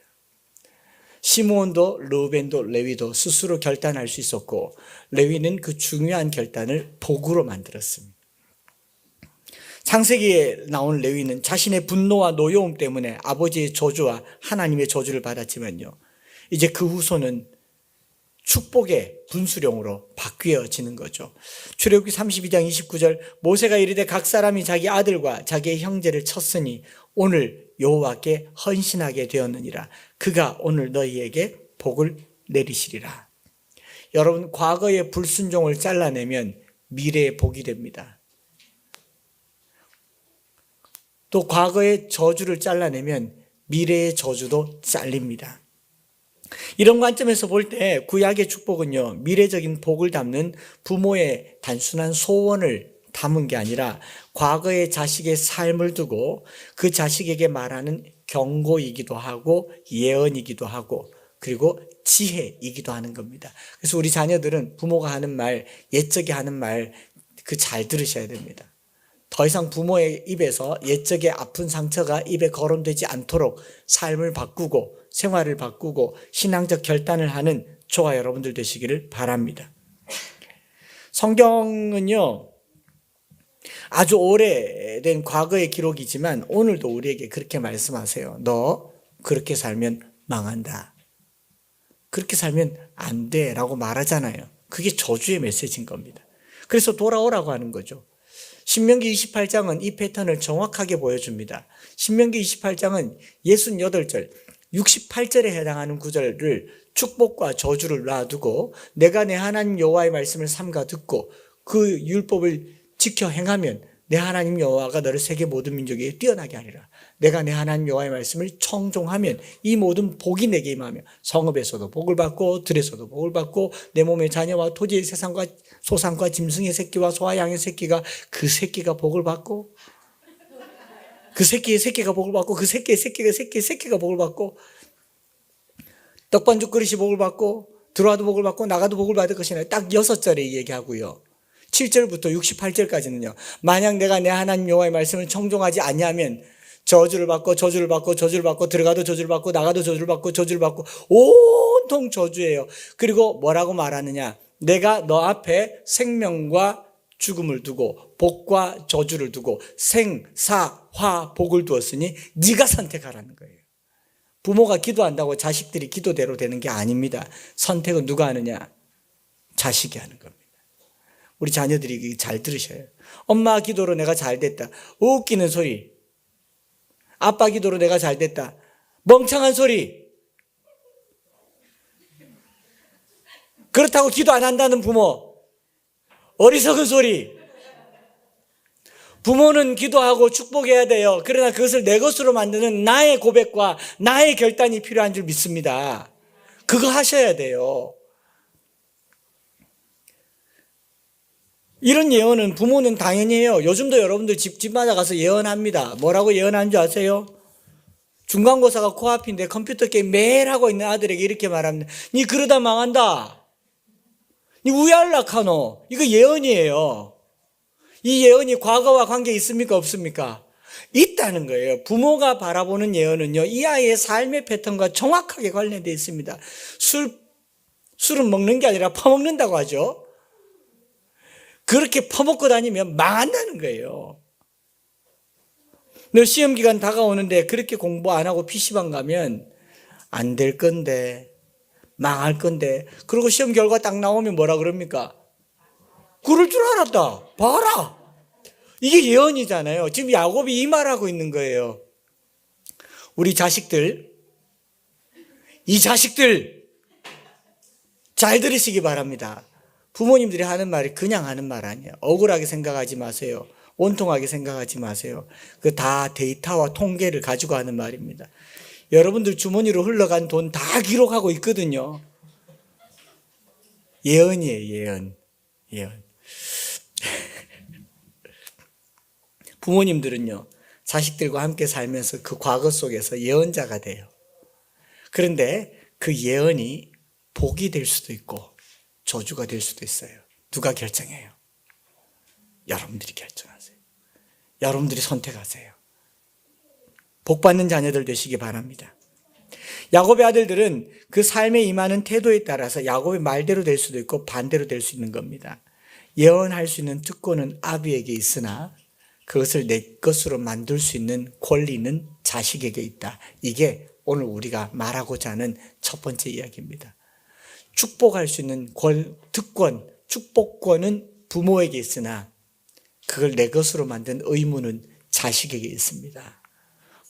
시므온도 르우벤도 레위도 스스로 결단할 수 있었고, 레위는 그 중요한 결단을 복으로 만들었습니다. 창세기에 나온 레위는 자신의 분노와 노여움 때문에 아버지의 저주와 하나님의 저주를 받았지만요, 이제 그 후손은 축복의 분수령으로 바뀌어지는 거죠. 출애굽기 32장 29절, 모세가 이르되 각 사람이 자기 아들과 자기의 형제를 쳤으니 오늘 여호와께 헌신하게 되었느니라. 그가 오늘 너희에게 복을 내리시리라. 여러분, 과거의 불순종을 잘라내면 미래의 복이 됩니다. 또 과거의 저주를 잘라내면 미래의 저주도 잘립니다. 이런 관점에서 볼 때 구약의 축복은요, 미래적인 복을 담는 부모의 단순한 소원을 담은 게 아니라 과거의 자식의 삶을 두고 그 자식에게 말하는 경고이기도 하고 예언이기도 하고 그리고 지혜이기도 하는 겁니다. 그래서 우리 자녀들은 부모가 하는 말, 옛적에 하는 말 그 잘 들으셔야 됩니다. 더 이상 부모의 입에서 옛적의 아픈 상처가 입에 거론되지 않도록 삶을 바꾸고 생활을 바꾸고 신앙적 결단을 하는 저와 여러분들 되시기를 바랍니다. 성경은요, 아주 오래된 과거의 기록이지만 오늘도 우리에게 그렇게 말씀하세요. 너 그렇게 살면 망한다. 그렇게 살면 안 돼 라고 말하잖아요. 그게 저주의 메시지인 겁니다. 그래서 돌아오라고 하는 거죠. 신명기 28장은 이 패턴을 정확하게 보여줍니다. 신명기 28장은 68절, 68절에 해당하는 구절을 축복과 저주를 놔두고 내가 내 하나님 여호와의 말씀을 삼가 듣고 그 율법을 지켜 행하면 내 하나님 여호와가 너를 세계 모든 민족에 뛰어나게 하리라. 내가 내 하나님 여호와의 말씀을 청종하면 이 모든 복이 내게 임하며 성읍에서도 복을 받고 들에서도 복을 받고 내 몸의 자녀와 토지의 세상과 소산과 짐승의 새끼와 소와 양의 새끼가 그 새끼가 복을 받고 그 새끼의 새끼가 복을 받고 그 새끼의 새끼가 복을 받고 떡반죽 그릇이 복을 받고 들어와도 복을 받고 나가도 복을 받을 것이나 딱 6절에 얘기하고요. 7절부터 68절까지는요. 만약 내가 내 하나님 여호와의 말씀을 청종하지 아니하면 저주를 받고 저주를 받고 저주를 받고 들어가도 저주를 받고 나가도 저주를 받고 저주를 받고 온통 저주예요. 그리고 뭐라고 말하느냐? 내가 너 앞에 생명과 죽음을 두고 복과 저주를 두고 생, 사, 화, 복을 두었으니 네가 선택하라는 거예요. 부모가 기도한다고 자식들이 기도대로 되는 게 아닙니다. 선택은 누가 하느냐? 자식이 하는 겁니다. 우리 자녀들이 잘 들으셔요. 엄마 기도로 내가 잘 됐다. 웃기는 소리. 아빠 기도로 내가 잘 됐다. 멍청한 소리. 그렇다고 기도 안 한다는 부모. 어리석은 소리. 부모는 기도하고 축복해야 돼요. 그러나 그것을 내 것으로 만드는 나의 고백과 나의 결단이 필요한 줄 믿습니다. 그거 하셔야 돼요. 이런 예언은 부모는 당연히 해요. 요즘도 여러분들 집마다 가서 예언합니다. 뭐라고 예언하는 줄 아세요? 중간고사가 코앞인데 컴퓨터 게임 매일 하고 있는 아들에게 이렇게 말합니다. 니 그러다 망한다. 니 우얄락하노. 이거 예언이에요. 이 예언이 과거와 관계 있습니까? 없습니까? 있다는 거예요. 부모가 바라보는 예언은요, 이 아이의 삶의 패턴과 정확하게 관련되어 있습니다. 술은 먹는 게 아니라 퍼먹는다고 하죠. 그렇게 퍼먹고 다니면 망한다는 거예요. 너 시험 기간 다가오는데 그렇게 공부 안 하고 PC방 가면 안 될 건데, 망할 건데, 그리고 시험 결과 딱 나오면 뭐라 그럽니까? 그럴 줄 알았다. 봐라. 이게 예언이잖아요. 지금 야곱이 이 말하고 있는 거예요. 우리 자식들, 이 자식들 잘 들으시기 바랍니다. 부모님들이 하는 말이 그냥 하는 말 아니에요. 억울하게 생각하지 마세요. 온통하게 생각하지 마세요. 그 다 데이터와 통계를 가지고 하는 말입니다. 여러분들 주머니로 흘러간 돈 다 기록하고 있거든요. 예언이에요, 예언. 부모님들은요, 자식들과 함께 살면서 그 과거 속에서 예언자가 돼요. 그런데 그 예언이 복이 될 수도 있고 저주가 될 수도 있어요. 누가 결정해요? 여러분들이 결정하세요. 여러분들이 선택하세요. 복 받는 자녀들 되시기 바랍니다. 야곱의 아들들은 그 삶에 임하는 태도에 따라서 야곱의 말대로 될 수도 있고 반대로 될 수 있는 겁니다. 예언할 수 있는 특권은 아비에게 있으나 그것을 내 것으로 만들 수 있는 권리는 자식에게 있다. 이게 오늘 우리가 말하고자 하는 첫 번째 이야기입니다. 축복할 수 있는 특권, 축복권은 부모에게 있으나 그걸 내 것으로 만든 의무는 자식에게 있습니다.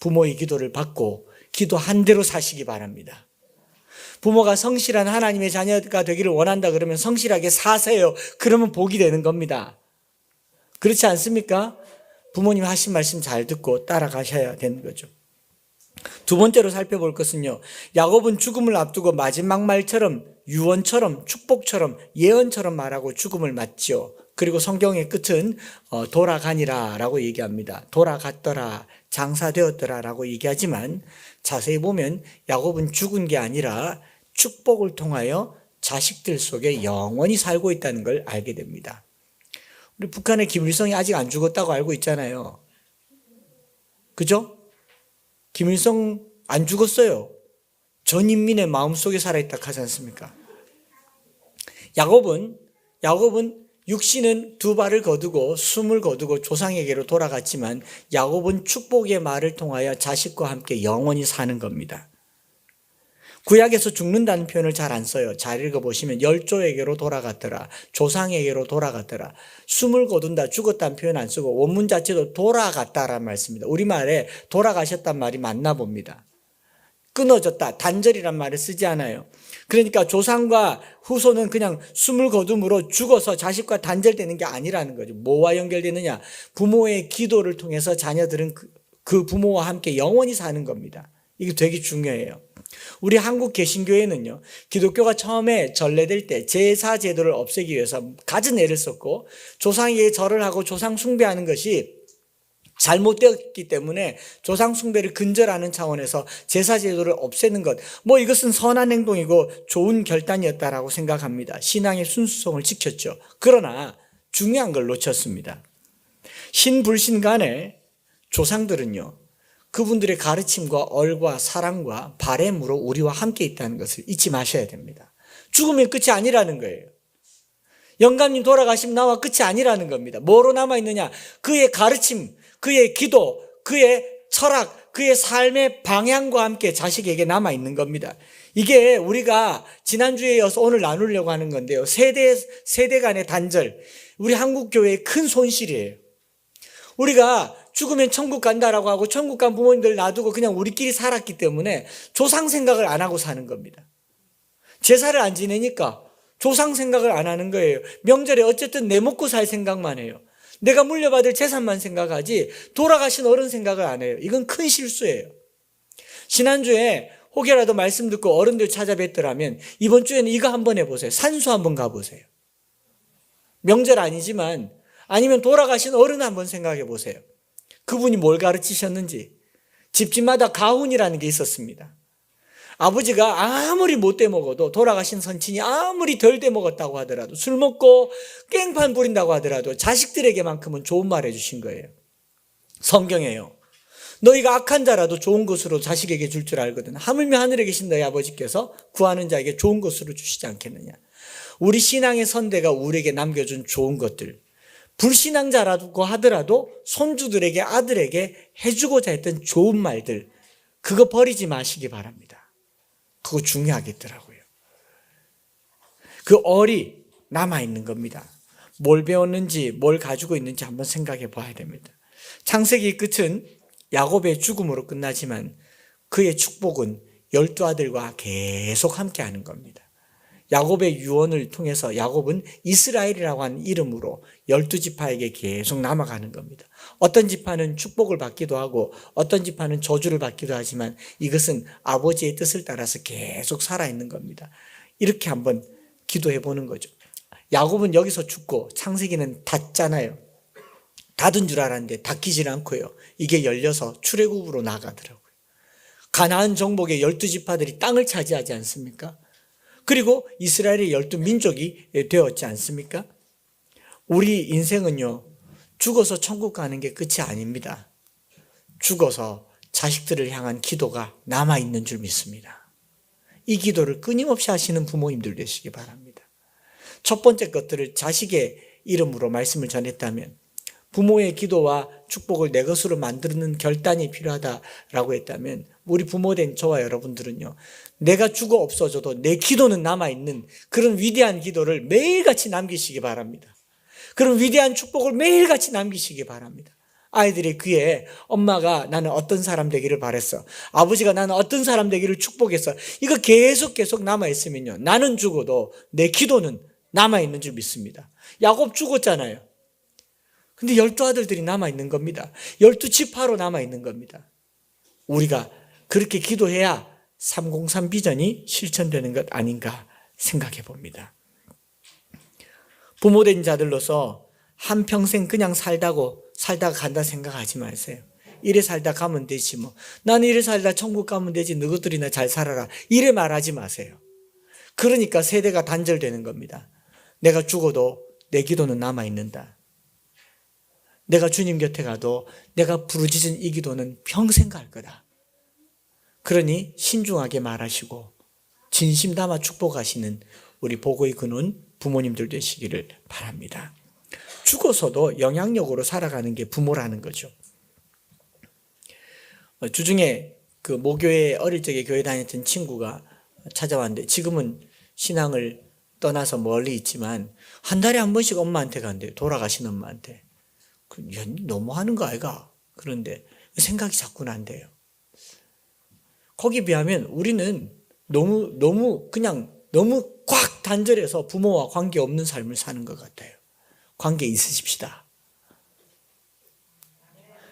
부모의 기도를 받고 기도한 대로 사시기 바랍니다. 부모가 성실한 하나님의 자녀가 되기를 원한다 그러면 성실하게 사세요. 그러면 복이 되는 겁니다. 그렇지 않습니까? 부모님 하신 말씀 잘 듣고 따라가셔야 되는 거죠. 두 번째로 살펴볼 것은요, 야곱은 죽음을 앞두고 마지막 말처럼 유언처럼 축복처럼 예언처럼 말하고 죽음을 맞지요. 그리고 성경의 끝은 돌아가니라 라고 얘기합니다. 돌아갔더라, 장사되었더라 라고 얘기하지만 자세히 보면 야곱은 죽은 게 아니라 축복을 통하여 자식들 속에 영원히 살고 있다는 걸 알게 됩니다. 우리 북한의 김일성이 아직 안 죽었다고 알고 있잖아요. 그죠? 김일성 안 죽었어요. 전 인민의 마음속에 살아있다 하지 않습니까? 야곱은 육신은 두 발을 거두고 숨을 거두고 조상에게로 돌아갔지만 야곱은 축복의 말을 통하여 자식과 함께 영원히 사는 겁니다. 구약에서 죽는다는 표현을 잘 안 써요. 잘 읽어보시면 열조에게로 돌아갔더라, 조상에게로 돌아갔더라. 숨을 거둔다, 죽었다는 표현 안 쓰고 원문 자체도 돌아갔다라는 말씀입니다. 우리말에 돌아가셨단 말이 맞나 봅니다. 끊어졌다, 단절이란 말을 쓰지 않아요. 그러니까 조상과 후손은 그냥 숨을 거둠으로 죽어서 자식과 단절되는 게 아니라는 거죠. 뭐와 연결되느냐? 부모의 기도를 통해서 자녀들은 그 부모와 함께 영원히 사는 겁니다. 이게 되게 중요해요. 우리 한국 개신교회는요, 기독교가 처음에 전래될 때 제사 제도를 없애기 위해서 갖은 애를 썼고 조상에게 절을 하고 조상 숭배하는 것이 잘못되었기 때문에 조상 숭배를 근절하는 차원에서 제사 제도를 없애는 것, 이것은 선한 행동이고 좋은 결단이었다라고 생각합니다. 신앙의 순수성을 지켰죠. 그러나 중요한 걸 놓쳤습니다. 신불신 간에 조상들은요, 그분들의 가르침과 얼과 사랑과 바램으로 우리와 함께 있다는 것을 잊지 마셔야 됩니다. 죽으면 끝이 아니라는 거예요. 영감님 돌아가시면 나와 끝이 아니라는 겁니다. 뭐로 남아있느냐? 그의 가르침, 그의 기도, 그의 철학, 그의 삶의 방향과 함께 자식에게 남아있는 겁니다. 이게 우리가 지난주에 이어서 오늘 나누려고 하는 건데요. 세대 간의 단절, 우리 한국교회의 큰 손실이에요. 우리가 죽으면 천국 간다라고 하고 천국 간 부모님들 놔두고 그냥 우리끼리 살았기 때문에 조상 생각을 안 하고 사는 겁니다. 제사를 안 지내니까 조상 생각을 안 하는 거예요. 명절에 어쨌든 내 먹고 살 생각만 해요. 내가 물려받을 재산만 생각하지 돌아가신 어른 생각을 안 해요. 이건 큰 실수예요. 지난주에 혹여라도 말씀 듣고 어른들 찾아뵙더라면 이번 주에는 이거 한번 해보세요. 산수 한번 가보세요. 명절 아니지만 아니면 돌아가신 어른 한번 생각해 보세요. 그분이 뭘 가르치셨는지. 집집마다 가훈이라는 게 있었습니다. 아버지가 아무리 못돼 먹어도 돌아가신 선친이 아무리 덜 돼 먹었다고 하더라도 술 먹고 깽판 부린다고 하더라도 자식들에게만큼은 좋은 말 해주신 거예요. 성경에요. 너희가 악한 자라도 좋은 것으로 자식에게 줄 줄 알거든. 하물며 하늘에 계신 너희 아버지께서 구하는 자에게 좋은 것으로 주시지 않겠느냐. 우리 신앙의 선대가 우리에게 남겨준 좋은 것들, 불신앙자라고 하더라도 손주들에게 아들에게 해주고자 했던 좋은 말들, 그거 버리지 마시기 바랍니다. 그거 중요하겠더라고요. 그 얼이 남아있는 겁니다. 뭘 배웠는지 뭘 가지고 있는지 한번 생각해 봐야 됩니다. 창세기 끝은 야곱의 죽음으로 끝나지만 그의 축복은 12아들과 계속 함께하는 겁니다. 야곱의 유언을 통해서 야곱은 이스라엘이라고 하는 이름으로 12지파에게 계속 남아가는 겁니다. 어떤 지파는 축복을 받기도 하고 어떤 지파는 저주를 받기도 하지만 이것은 아버지의 뜻을 따라서 계속 살아있는 겁니다. 이렇게 한번 기도해 보는 거죠. 야곱은 여기서 죽고 창세기는 닫잖아요. 닫은 줄 알았는데 닫히질 않고요. 이게 열려서 출애굽으로 나가더라고요. 가나안 정복의 12지파들이 땅을 차지하지 않습니까? 그리고 이스라엘의 12민족이 되었지 않습니까? 우리 인생은요, 죽어서 천국 가는 게 끝이 아닙니다. 죽어서 자식들을 향한 기도가 남아있는 줄 믿습니다. 이 기도를 끊임없이 하시는 부모님들 되시기 바랍니다. 첫 번째 것들을 자식의 이름으로 말씀을 전했다면 부모의 기도와 축복을 내 것으로 만드는 결단이 필요하다라고 했다면 우리 부모된 저와 여러분들은요, 내가 죽어 없어져도 내 기도는 남아있는 그런 위대한 기도를 매일같이 남기시기 바랍니다. 그런 위대한 축복을 매일같이 남기시기 바랍니다. 아이들의 귀에 엄마가 나는 어떤 사람 되기를 바랬어, 아버지가 나는 어떤 사람 되기를 축복했어, 이거 계속 남아있으면요, 나는 죽어도 내 기도는 남아있는 줄 믿습니다. 야곱 죽었잖아요. 근데 12아들들이 남아있는 겁니다. 12지파로 남아있는 겁니다. 우리가 그렇게 기도해야 303 비전이 실천되는 것 아닌가 생각해 봅니다. 부모된 자들로서 한평생 그냥 살다가 간다 생각하지 마세요. 이래 살다 가면 되지 뭐. 나는 이래 살다 천국 가면 되지, 너희들이나 잘 살아라, 이래 말하지 마세요. 그러니까 세대가 단절되는 겁니다. 내가 죽어도 내 기도는 남아있는다. 내가 주님 곁에 가도 내가 부르짖은 이 기도는 평생 갈 거다. 그러니 신중하게 말하시고 진심 담아 축복하시는 우리 복의 근원 부모님들 되시기를 바랍니다. 죽어서도 영향력으로 살아가는 게 부모라는 거죠. 주중에 그 모교회 어릴 적에 교회 다녔던 친구가 찾아왔는데 지금은 신앙을 떠나서 멀리 있지만 한 달에 한 번씩 엄마한테 간대요. 돌아가신 엄마한테. 너무하는 거 아이가? 그런데 생각이 자꾸 난대요. 거기에 비하면 우리는 너무 꽉 단절해서 부모와 관계없는 삶을 사는 것 같아요. 관계 있으십시다.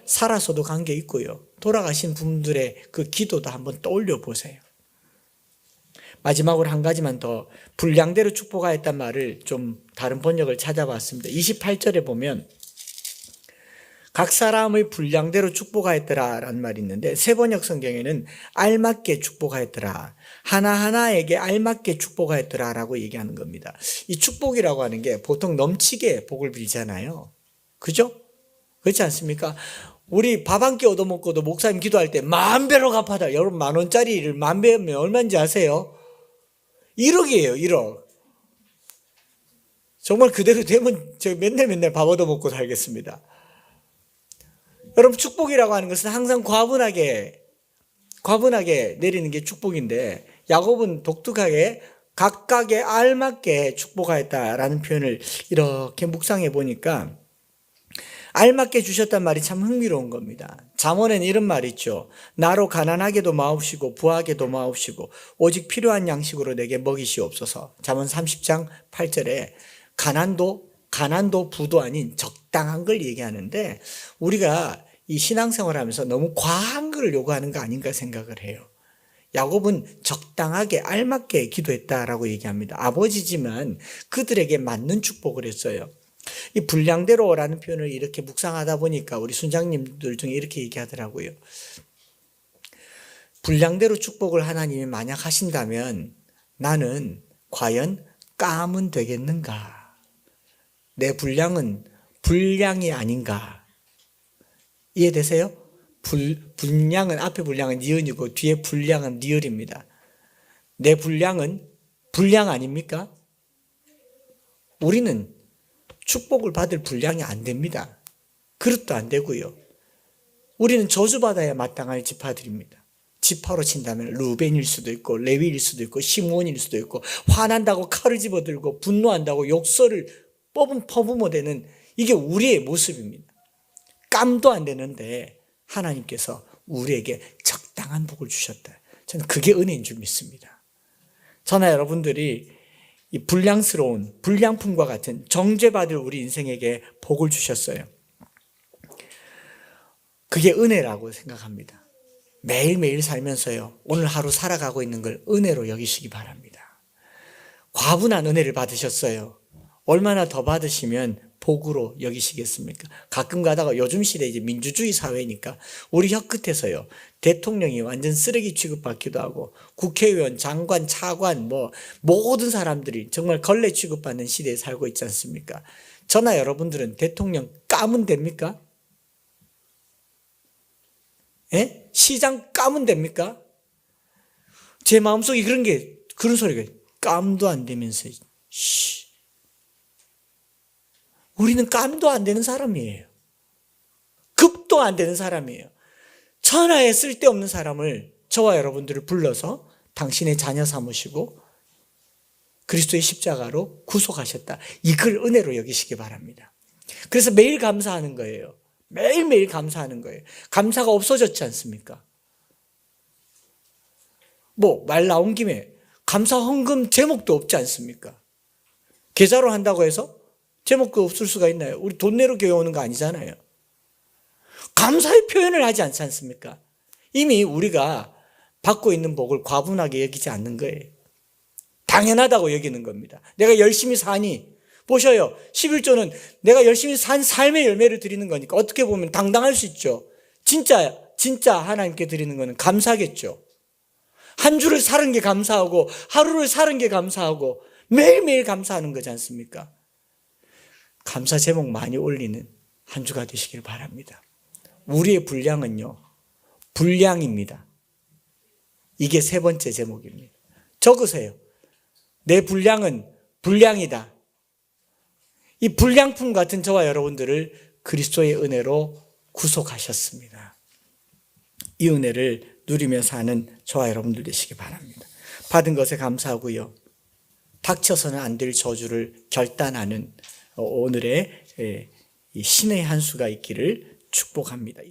살아서도 관계 있고요. 돌아가신 분들의 그 기도도 한번 떠올려 보세요. 마지막으로 한 가지만 더, 분량대로 축복하였단 말을 좀 다른 번역을 찾아봤습니다. 28절에 보면 각 사람의 분량대로 축복하였더라라는 말이 있는데 세번역 성경에는 알맞게 축복하였더라. 하나하나에게 알맞게 축복하였더라라고 얘기하는 겁니다. 이 축복이라고 하는 게 보통 넘치게 복을 빌잖아요. 그죠? 그렇지 않습니까? 우리 밥 한 끼 얻어먹고도 목사님 기도할 때 10,000배로 갚아다. 여러분 10,000원짜리를 10,000배면 얼마인지 아세요? 1억이에요. 1억. 정말 그대로 되면 저 맨날 밥 얻어먹고 살겠습니다. 여러분 축복이라고 하는 것은 항상 과분하게 내리는 게 축복인데 야곱은 독특하게 각각에 알맞게 축복하였다라는 표현을 이렇게 묵상해 보니까 알맞게 주셨단 말이 참 흥미로운 겁니다. 잠언에는 이런 말이 있죠. 나로 가난하게도 마옵시고 부하게도 마옵시고 오직 필요한 양식으로 내게 먹이시옵소서. 잠언 30장 8절에 가난도 부도 아닌 적당한 걸 얘기하는데 우리가 이 신앙생활을 하면서 너무 과한 걸 요구하는 거 아닌가 생각을 해요. 야곱은 적당하게 알맞게 기도했다라고 얘기합니다. 아버지지만 그들에게 맞는 축복을 했어요. 이 분량대로라는 표현을 이렇게 묵상하다 보니까 우리 순장님들 중에 이렇게 얘기하더라고요. 분량대로 축복을 하나님이 만약 하신다면 나는 과연 깜은 되겠는가? 내 분량은 불량이 아닌가? 이해되세요? 분량은 앞에 분량은 니은이고 뒤에 분량은 리을입니다. 내 분량은 불량 아닙니까? 우리는 축복을 받을 분량이 안 됩니다. 그릇도 안 되고요. 우리는 저주받아야 마땅할 지파들입니다. 지파로 친다면 루벤일 수도 있고 레위일 수도 있고 시므온일 수도 있고 화난다고 칼을 집어들고 분노한다고 욕설을 퍼부어대는 이게 우리의 모습입니다. 깜도 안 되는데 하나님께서 우리에게 적당한 복을 주셨다. 저는 그게 은혜인 줄 믿습니다. 저나 여러분들이 이 불량스러운 불량품과 같은 정죄받을 우리 인생에게 복을 주셨어요. 그게 은혜라고 생각합니다. 매일매일 살면서요, 오늘 하루 살아가고 있는 걸 은혜로 여기시기 바랍니다. 과분한 은혜를 받으셨어요. 얼마나 더 받으시면 복으로 여기시겠습니까? 가끔 가다가 요즘 시대 이제 민주주의 사회니까 우리 혀끝에서요, 대통령이 완전 쓰레기 취급받기도 하고 국회의원, 장관, 차관 모든 사람들이 정말 걸레 취급받는 시대에 살고 있지 않습니까? 저나 여러분들은 대통령 까면 됩니까? 예? 시장 까면 됩니까? 제 마음속에 그런 소리가 깜도 안 되면서 우리는 깜도 안 되는 사람이에요. 급도 안 되는 사람이에요. 천하에 쓸데없는 사람을 저와 여러분들을 불러서 당신의 자녀 삼으시고 그리스도의 십자가로 구속하셨다. 이걸 은혜로 여기시기 바랍니다. 그래서 매일 감사하는 거예요. 매일매일 감사하는 거예요. 감사가 없어졌지 않습니까? 말 나온 김에 감사 헌금 제목도 없지 않습니까? 계좌로 한다고 해서 제목도 없을 수가 있나요? 우리 돈 내러 교회 오는 거 아니잖아요. 감사의 표현을 하지 않지 않습니까? 이미 우리가 받고 있는 복을 과분하게 여기지 않는 거예요. 당연하다고 여기는 겁니다. 내가 열심히 사니, 보셔요. 11조는 내가 열심히 산 삶의 열매를 드리는 거니까 어떻게 보면 당당할 수 있죠. 진짜 하나님께 드리는 거는 감사겠죠. 한 주를 사는 게 감사하고 하루를 사는 게 감사하고 매일매일 감사하는 거지 않습니까? 감사 제목 많이 올리는 한 주가 되시길 바랍니다. 우리의 분량은요, 분량입니다. 이게 세 번째 제목입니다. 적으세요. 내 분량은 분량이다. 이 분량품 같은 저와 여러분들을 그리스도의 은혜로 구속하셨습니다. 이 은혜를 누리며 사는 저와 여러분들 되시기 바랍니다. 받은 것에 감사하고요, 닥쳐서는 안 될 저주를 결단하는 오늘의 신의 한 수가 있기를 축복합니다.